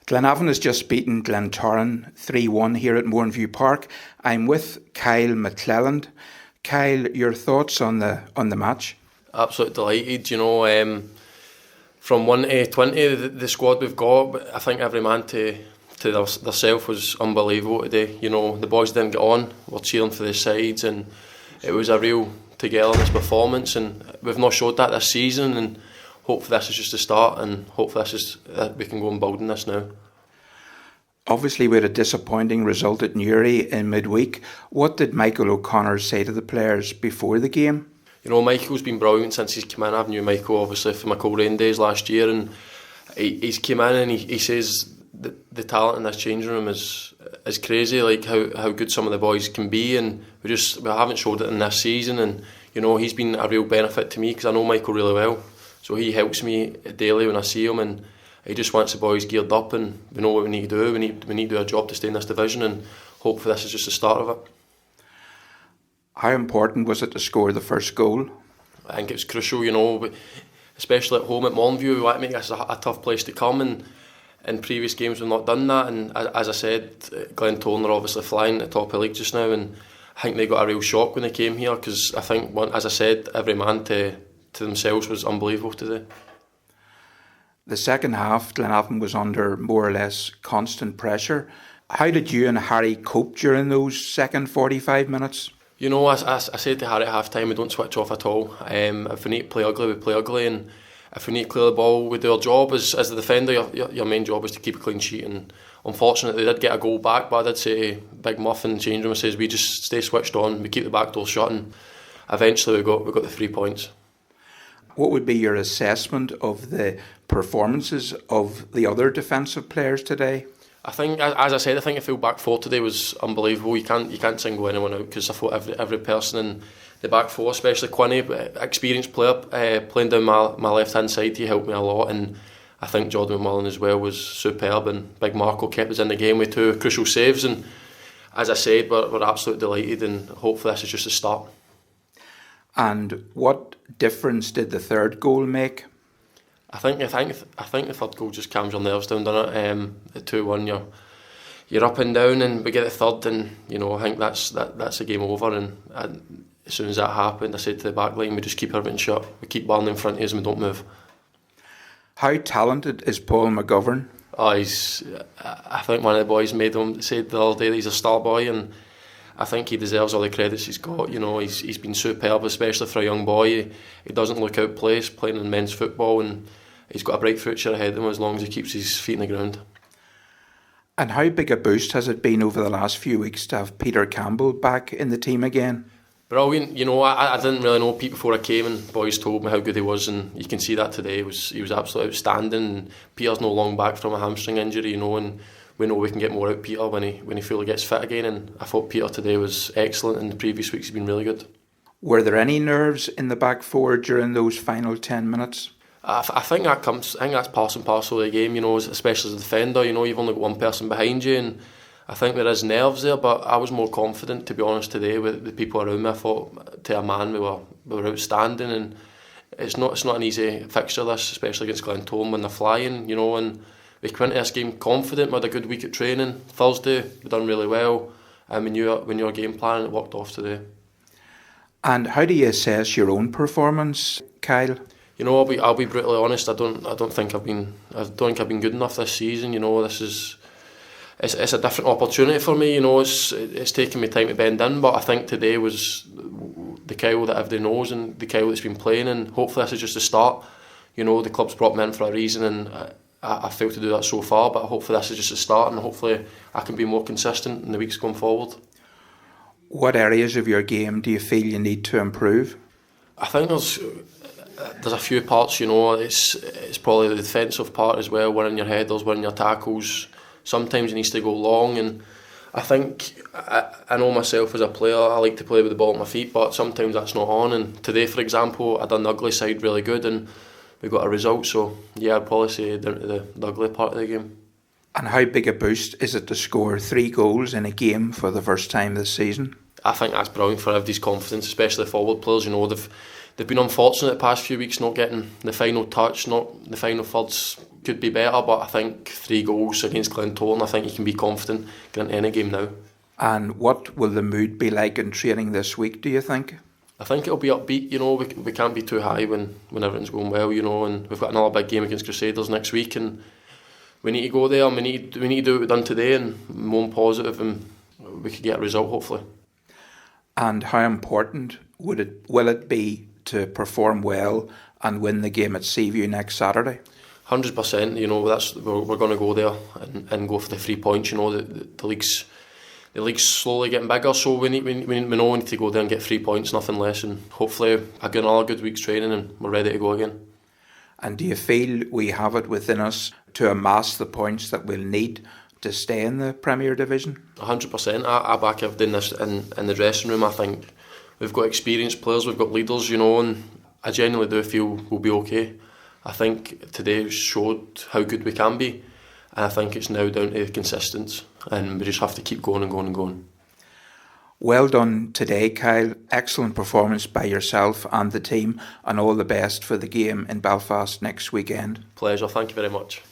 Glenavon has just beaten Glentoran 3-1 here at Mourneview Park. I'm with Kyle McClelland. Kyle, your thoughts on the match? Absolutely delighted. From 1 to 20, the squad we've got, I think every man to themselves was unbelievable today. The boys didn't get on. We're cheering for the sides, and it was a real togetherness performance. And we've not showed that this season. And hopefully this is just the start, and hopefully we can go and build on this now. Obviously, we had a disappointing result at Newry in midweek. What did Michael O'Connor say to the players before the game? Michael's been brilliant since he's come in. I've knew Michael obviously from McClelland days last year, and he's come in and he says that the talent in this changing room is crazy. Like how good some of the boys can be, and we haven't showed it in this season. And he's been a real benefit to me because I know Michael really well. So he helps me daily when I see him, and he just wants the boys geared up, and we know what we need to do. We need to do our job to stay in this division, and hopefully this is just the start of it. How important was it to score the first goal? I think it was crucial, especially at home at Mourneview. We want to make this a tough place to come, and in previous games we've not done that. And as I said, Glentoran are obviously flying at the top of the league just now, and I think they got a real shock when they came here because I think, as I said, every man to themselves was unbelievable today. The second half, Glenavon was under more or less constant pressure. How did you and Harry cope during those second 45 minutes? I said to Harry at half time, we don't switch off at all. If we need to play ugly, we play ugly, and if we need to clear the ball, we do our job. As the defender, your main job is to keep a clean sheet, and unfortunately they did get a goal back, but I did say to Big Muff in the change room, I says we just stay switched on, we keep the back door shut, and eventually we got the 3 points. What would be your assessment of the performances of the other defensive players today? I think, as I said, I feel back four today was unbelievable. You can't single anyone out because I thought every person in the back four, especially Quinny, experienced player, playing down my left hand side, he helped me a lot, and I think Jordan McClelland as well was superb, and Big Marco kept us in the game with 2 crucial saves, and as I said, we're absolutely delighted, and hopefully this is just a start. And what difference did the third goal make? I think the third goal just calms your nerves down, doesn't it? At 2-1, you're up and down, and we get the third, and I think that's the game over. And as soon as that happened, I said to the back line, we just keep everything shut. We keep balling in front of us, and we don't move. How talented is Paul McGovern? I think one of the boys said the other day that he's a star boy, and I think he deserves all the credits he's got. He's been superb, especially for a young boy. He doesn't look out of place playing in men's football, and he's got a bright future ahead of him as long as he keeps his feet in the ground. And how big a boost has it been over the last few weeks to have Peter Campbell back in the team again? Brilliant. I didn't really know Pete before I came, and boys told me how good he was, and you can see that today. He was absolutely outstanding. And Peter's no long back from a hamstring injury, and we know we can get more out of Peter when he fully gets fit again, and I thought Peter today was excellent, and the previous weeks he's been really good. Were there any nerves in the back four during those final 10 minutes? I think that's part and parcel of the game, especially as a defender. You've only got one person behind you, and I think there is nerves there, but I was more confident, to be honest, today with the people around me. I thought to a man we were outstanding, and it's not an easy fixture this, especially against Glentoran when they're flying, and we came into this game confident. We had a good week at training. Thursday, we done really well, and we knew our game plan, and it worked off today. And how do you assess your own performance, Kyle? I'll be brutally honest. I don't think I've been good enough this season. It's a different opportunity for me. It's taken me time to bend in, but I think today was the Kyle that everybody knows and the Kyle that's been playing, and hopefully this is just a start. The club's brought me in for a reason, and I failed to do that so far, but hopefully this is just a start, and hopefully I can be more consistent in the weeks going forward. What areas of your game do you feel you need to improve? I think there's a few parts. It's probably the defensive part as well, winning your headers, winning your tackles. Sometimes it needs to go long, and I think I know myself as a player, I like to play with the ball at my feet, but sometimes that's not on, and today, for example, I done the ugly side really good, and we got a result, so yeah, I'd probably say down to the ugly part of the game. And how big a boost is it to score 3 goals in a game for the first time this season? I think that's brilliant for everybody's confidence, especially the forward players. They've been unfortunate the past few weeks not getting the final touch, not the final thirds could be better, but I think 3 goals against Glentoran, I think you can be confident going into any game now. And what will the mood be like in training this week, do you think? I think it'll be upbeat, you know, we can't be too high when everything's going well, you know, and we've got another big game against Crusaders next week, and we need to go there, and we need to do what we've done today and more positive, and we could get a result hopefully. And how important will it be to perform well and win the game at Seaview next Saturday? 100%, you know, we're going to go there and go for the 3 points, you know, the league's slowly getting bigger, so we know we need to go there and get 3 points, nothing less, and hopefully I get another good week's training and we're ready to go again. And do you feel we have it within us to amass the points that we'll need to stay in the Premier Division? 100%. I back everything this in the dressing room. I think we've got experienced players, we've got leaders, you know, and I genuinely do feel we'll be okay. I think today showed how good we can be, and I think it's now down to consistency, and we just have to keep going and going and going. Well done today, Kyle. Excellent performance by yourself and the team, and all the best for the game in Belfast next weekend. Pleasure, thank you very much.